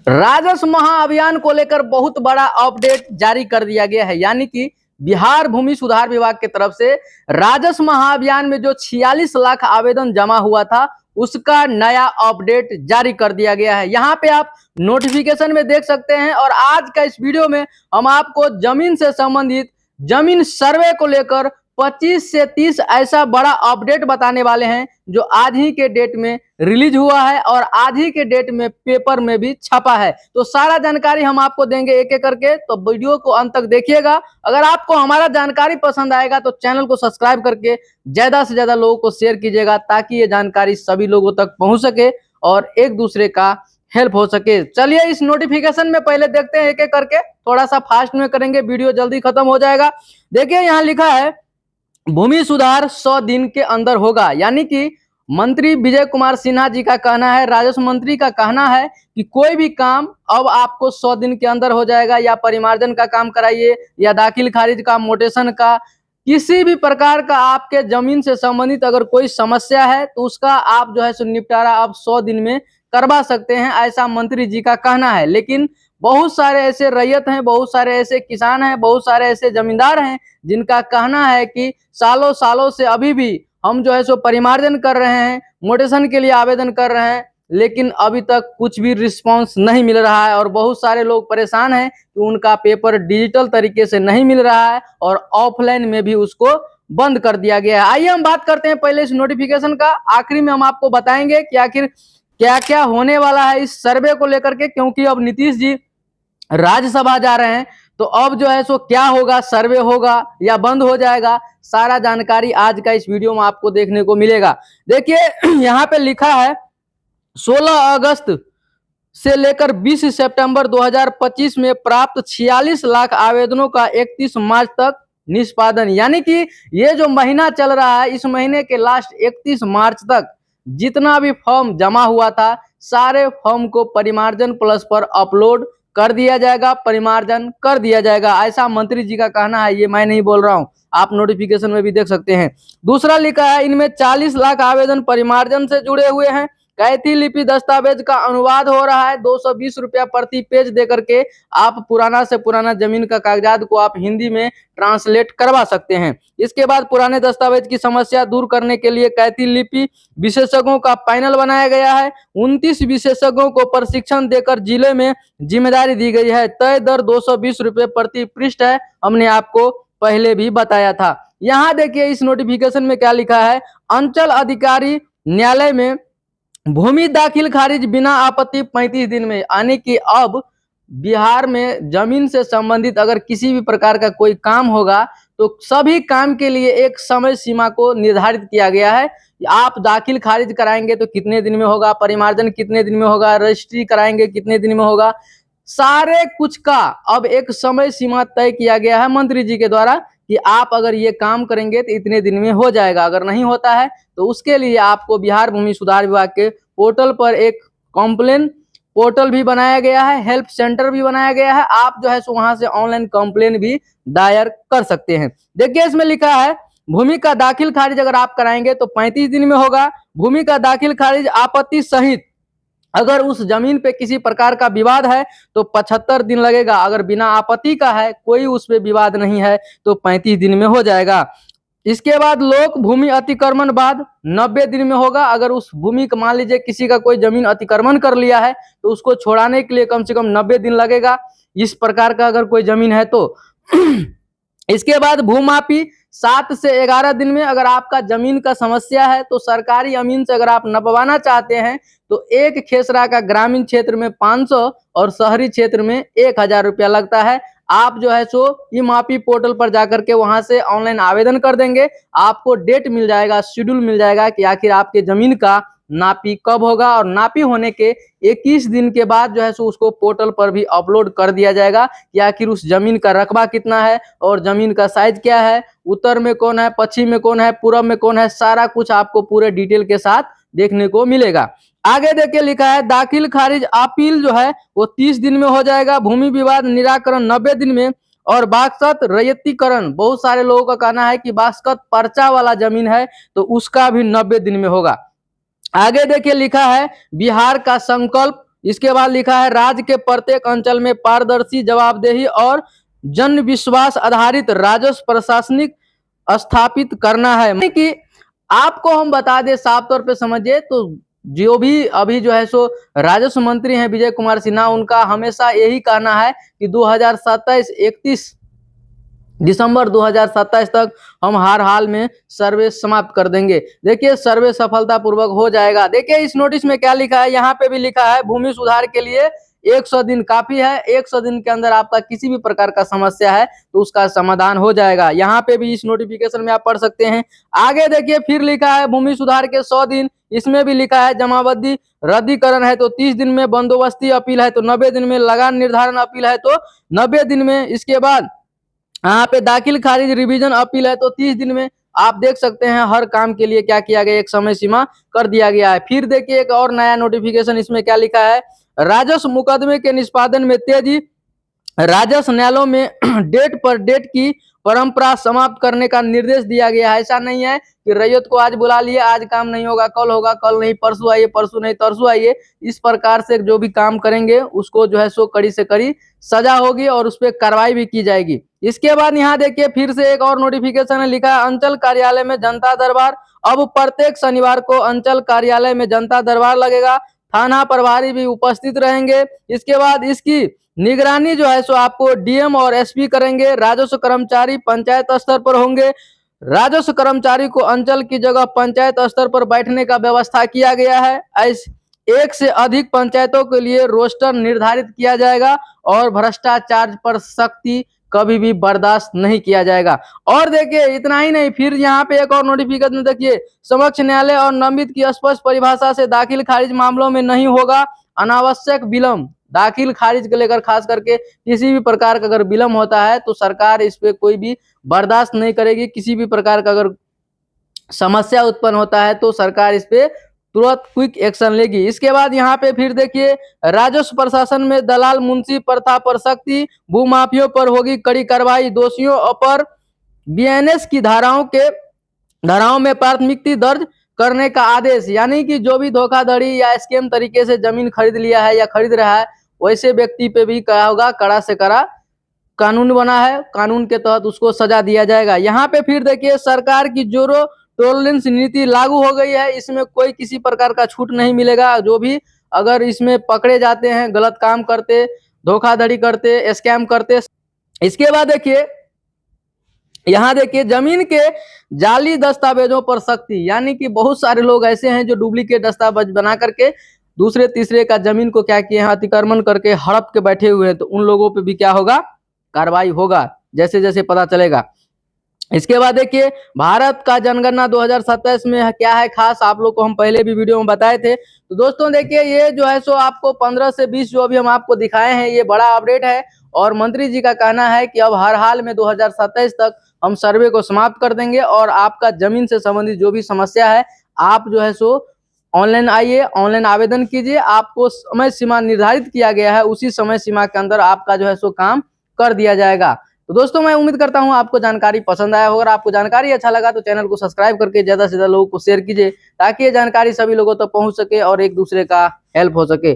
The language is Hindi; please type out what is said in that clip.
राजस्व महाअभियान को लेकर बहुत बड़ा अपडेट जारी कर दिया गया है। यानी कि बिहार भूमि सुधार विभाग की तरफ से राजस्व महाअभियान में जो 46 लाख आवेदन जमा हुआ था उसका नया अपडेट जारी कर दिया गया है। यहाँ पे आप नोटिफिकेशन में देख सकते हैं। और आज का इस वीडियो में हम आपको जमीन से संबंधित जमीन सर्वे को लेकर 25 से 30 ऐसा बड़ा अपडेट बताने वाले हैं जो आज ही के डेट में रिलीज हुआ है और आज ही के डेट में पेपर में भी छपा है। तो सारा जानकारी हम आपको देंगे एक एक करके, तो वीडियो को अंत तक देखिएगा। अगर आपको हमारा जानकारी पसंद आएगा तो चैनल को सब्सक्राइब करके ज्यादा से ज्यादा लोगों को शेयर कीजिएगा ताकि ये जानकारी सभी लोगों तक पहुंच सके और एक दूसरे का हेल्प हो सके। चलिए इस नोटिफिकेशन में पहले देखते हैं एक एक करके, थोड़ा सा फास्ट में करेंगे, वीडियो जल्दी खत्म हो जाएगा। देखिए यहाँ लिखा है भूमि सुधार 100 दिन के अंदर होगा। यानी कि मंत्री विजय कुमार सिन्हा जी का कहना है, राजस्व मंत्री का कहना है कि कोई भी काम अब आपको 100 दिन के अंदर हो जाएगा। या परिमार्जन का काम कराइए या दाखिल खारिज का, मोटेशन का, किसी भी प्रकार का आपके जमीन से संबंधित अगर कोई समस्या है तो उसका आप जो है सो निपटारा आप 100 दिन में करवा सकते हैं, ऐसा मंत्री जी का कहना है। लेकिन बहुत सारे ऐसे रैयत हैं, बहुत सारे ऐसे किसान हैं, बहुत सारे ऐसे जमींदार हैं जिनका कहना है कि सालों सालों से अभी भी हम जो है सो परिमार्जन कर रहे हैं, मोटेशन के लिए आवेदन कर रहे हैं, लेकिन अभी तक कुछ भी रिस्पांस नहीं मिल रहा है। और बहुत सारे लोग परेशान हैं कि उनका पेपर डिजिटल तरीके से नहीं मिल रहा है और ऑफलाइन में भी उसको बंद कर दिया गया है। आइए हम बात करते हैं पहले इस नोटिफिकेशन का। आखिरी में हम आपको बताएंगे कि आखिर क्या क्या होने वाला है इस सर्वे को लेकर के, क्योंकि अब नीतीश जी राज्यसभा जा रहे हैं तो अब जो है सो क्या होगा, सर्वे होगा या बंद हो जाएगा, सारा जानकारी आज का इस वीडियो में आपको देखने को मिलेगा। देखिए यहाँ पे लिखा है 16 अगस्त से लेकर 20 सितंबर 2025 में प्राप्त 46 लाख आवेदनों का 31 मार्च तक निष्पादन। यानी कि ये जो महीना चल रहा है, इस महीने के लास्ट 31 मार्च तक जितना भी फॉर्म जमा हुआ था सारे फॉर्म को परिमार्जन प्लस पर अपलोड कर दिया जाएगा, परिमार्जन कर दिया जाएगा, ऐसा मंत्री जी का कहना है। ये मैं नहीं बोल रहा हूं, आप नोटिफिकेशन में भी देख सकते हैं। दूसरा लिखा है इनमें 40 लाख आवेदन परिमार्जन से जुड़े हुए हैं। कैथी लिपि दस्तावेज का अनुवाद हो रहा है, 220 रुपया प्रति पेज दे करके आप पुराना से पुराना जमीन का कागजात को आप हिंदी में ट्रांसलेट करवा सकते हैं। इसके बाद पुराने दस्तावेज की समस्या दूर करने के लिए कैथी लिपि विशेषज्ञों का पैनल बनाया गया है। 29 विशेषज्ञों को प्रशिक्षण देकर जिले में जिम्मेदारी दी गई है। तय दर 220 रुपये प्रति पृष्ठ है, हमने आपको पहले भी बताया था। यहाँ देखिए इस नोटिफिकेशन में क्या लिखा है, अंचल अधिकारी न्यायालय में भूमि दाखिल खारिज बिना आपत्ति 35 दिन में। यानी कि अब बिहार में जमीन से संबंधित अगर किसी भी प्रकार का कोई काम होगा तो सभी काम के लिए एक समय सीमा को निर्धारित किया गया है। आप दाखिल खारिज कराएंगे तो कितने दिन में होगा, परिमार्जन कितने दिन में होगा, रजिस्ट्री कराएंगे कितने दिन में होगा, सारे कुछ का अब एक समय सीमा तय किया गया है मंत्री जी के द्वारा कि आप अगर ये काम करेंगे तो इतने दिन में हो जाएगा। अगर नहीं होता है तो उसके लिए आपको बिहार भूमि सुधार विभाग के पोर्टल पर एक कंप्लेन पोर्टल भी बनाया गया है, हेल्प सेंटर भी बनाया गया है। आप जो है सो वहां से ऑनलाइन कंप्लेन भी दायर कर सकते हैं। देखिए इसमें लिखा है भूमि का दाखिल खारिज अगर आप कराएंगे तो 35 दिन में होगा। भूमि का दाखिल खारिज आपत्ति सहित अगर उस जमीन पे किसी प्रकार का विवाद है तो 75 दिन लगेगा। अगर बिना आपत्ति का है, कोई उस पे विवाद नहीं है, तो 35 दिन में हो जाएगा। इसके बाद लोक भूमि अतिक्रमण बाद 90 दिन में होगा। अगर उस भूमि का मान लीजिए किसी का कोई जमीन अतिक्रमण कर लिया है तो उसको छोड़ाने के लिए कम से कम 90 दिन लगेगा, इस प्रकार का अगर कोई जमीन है तो। इसके बाद भूमापी 7 से 11 दिन में। अगर आपका जमीन का समस्या है तो सरकारी अमीन से अगर आप नपवाना चाहते हैं तो एक खेसरा का ग्रामीण क्षेत्र में 500 और शहरी क्षेत्र में 1000 रुपया लगता है। आप जो है सो ई मापी पोर्टल पर जाकर के वहां से ऑनलाइन आवेदन कर देंगे, आपको डेट मिल जाएगा, शेड्यूल मिल जाएगा कि आखिर आपके जमीन का नापी कब होगा। और नापी होने के 21 दिन के बाद जो है सो उसको पोर्टल पर भी अपलोड कर दिया जाएगा कि आखिर उस जमीन का रकबा कितना है और जमीन का साइज क्या है, उत्तर में कौन है, पश्चिम में कौन है, पूर्व में कौन है, सारा कुछ आपको पूरे डिटेल के साथ देखने को मिलेगा। आगे देखिए लिखा है दाखिल खारिज अपील जो है वो 30 दिन में हो जाएगा। भूमि विवाद निराकरण 90 दिन में। और बासत रैयतीकरण, बहुत सारे लोगों का कहना है कि बासत पर्चा वाला जमीन है तो उसका भी 90 दिन में होगा। आगे देखिए लिखा है बिहार का संकल्प इसके बाद लिखा है राज्य के प्रत्येक अंचल में पारदर्शी, जवाबदेही और जन विश्वास आधारित राजस्व प्रशासनिक स्थापित करना है। यानी कि आपको हम बता दें, साफ तौर पे समझिए तो जो भी अभी जो है सो राजस्व मंत्री हैं विजय कुमार सिन्हा, उनका हमेशा यही कहना है कि 2027 31 दिसंबर 2027 तक हम हर हाल में सर्वे समाप्त कर देंगे। देखिए सर्वे सफलतापूर्वक हो जाएगा। देखिए इस नोटिस में क्या लिखा है, यहाँ पे भी लिखा है भूमि सुधार के लिए 100 दिन काफी है। 100 दिन के अंदर आपका किसी भी प्रकार का समस्या है तो उसका समाधान हो जाएगा। यहाँ पे भी इस नोटिफिकेशन में आप पढ़ सकते हैं। आगे देखिए फिर लिखा है भूमि सुधार के 100 दिन, इसमें भी लिखा है जमाबंदी रद्दीकरण है तो 30 दिन में, बंदोबस्ती अपील है तो 90 दिन में, लगान निर्धारण अपील है तो 90 दिन में, इसके बाद यहाँ पे दाखिल खारिज रिवीजन अपील है तो 30 दिन में। आप देख सकते हैं हर काम के लिए क्या किया गया, एक समय सीमा कर दिया गया है। फिर देखिए एक और नया नोटिफिकेशन, इसमें क्या लिखा है, राजस्व मुकदमे के निष्पादन में तेजी, राजस्व न्यायालयों में डेट पर डेट की परंपरा समाप्त करने का निर्देश दिया गया है। ऐसा नहीं है कि रैयत को आज बुला लिए, आज काम नहीं होगा, कल होगा, कल नहीं, परसों आइए, परसों नहीं, तरसों आइए। इस प्रकार से जो भी काम करेंगे उसको जो है सो कड़ी से कड़ी सजा होगी और उस पर कार्रवाई भी की जाएगी। इसके बाद यहाँ देखिए फिर से एक और नोटिफिकेशन है, लिखा है अंचल कार्यालय में जनता दरबार। अब प्रत्येक शनिवार को अंचल कार्यालय में जनता दरबार लगेगा, थाना प्रभारी भी उपस्थित रहेंगे। इसके बाद इसकी निगरानी जो है सो आपको डीएम और एसपी करेंगे। राजस्व कर्मचारी पंचायत स्तर पर होंगे। राजस्व कर्मचारी को अंचल की जगह पंचायत स्तर पर बैठने का व्यवस्था किया गया है। एक से अधिक पंचायतों के लिए रोस्टर निर्धारित किया जाएगा और भ्रष्टाचार पर सख्ती कभी भी बर्दाश्त नहीं किया जाएगा। और देखिए इतना ही नहीं, फिर यहाँ पे एक और नोटिफिकेशन देखिए, समक्ष न्यायालय और निलंबित की स्पष्ट परिभाषा से दाखिल खारिज मामलों में नहीं होगा अनावश्यक विलंब। दाखिल खारिज को लेकर खास करके किसी भी प्रकार का अगर विलंब होता है तो सरकार इस पे कोई भी बर्दाश्त नहीं करेगी। किसी भी प्रकार का अगर समस्या उत्पन्न होता है तो सरकार इस पे तुरंत क्विक एक्शन लेगी। इसके बाद यहाँ पे फिर देखिए राजस्व प्रशासन में दलाल मुंशी प्रथा पर सख्ती, भूमाफियों पर होगी कड़ी कार्रवाई, दोषियों पर बीएनएस की धाराओं में प्राथमिकी दर्ज करने का आदेश। यानी कि जो भी धोखाधड़ी या स्कैम तरीके से जमीन खरीद लिया है या खरीद रहा है, वैसे व्यक्ति पे भी क्या होगा, कड़ा से कड़ा कानून बना है, कानून के तहत उसको सजा दिया जाएगा। यहाँ पे फिर देखिए सरकार की जीरो टॉलरेंस नीति लागू हो गई है। इसमें कोई किसी प्रकार का छूट नहीं मिलेगा। जो भी अगर इसमें पकड़े जाते हैं गलत काम करते, धोखाधड़ी करते, स्कैम करते। इसके बाद देखिए यहाँ देखिए जमीन के जाली दस्तावेजों पर सख्ती। यानी कि बहुत सारे लोग ऐसे हैं जो डुप्लीकेट दस्तावेज बना करके दूसरे तीसरे का जमीन को क्या किए हैं, अतिक्रमण करके हड़प के बैठे हुए हैं, तो उन लोगों पे भी क्या होगा, कार्रवाई होगा जैसे जैसे पता चलेगा। इसके बाद देखिए भारत का जनगणना 2027 में क्या है खास, आप लोग को हम पहले भी वीडियो में बताए थे। तो दोस्तों देखिए ये जो है सो आपको 15 से 20 जो अभी हम आपको दिखाए हैं, ये बड़ा अपडेट है। और मंत्री जी का कहना है कि अब हर हाल में 2027 तक हम सर्वे को समाप्त कर देंगे और आपका जमीन से संबंधित जो भी समस्या है आप जो है सो ऑनलाइन आइए, ऑनलाइन आवेदन कीजिए। आपको समय सीमा निर्धारित किया गया है, उसी समय सीमा के अंदर आपका जो है सो काम कर दिया जाएगा। तो दोस्तों मैं उम्मीद करता हूं आपको जानकारी पसंद आया होगा। अगर आपको जानकारी अच्छा लगा तो चैनल को सब्सक्राइब करके ज्यादा से ज्यादा लोगों को शेयर कीजिए, ताकि ये जानकारी सभी लोगों तक पहुंच सके और एक दूसरे का हेल्प हो सके।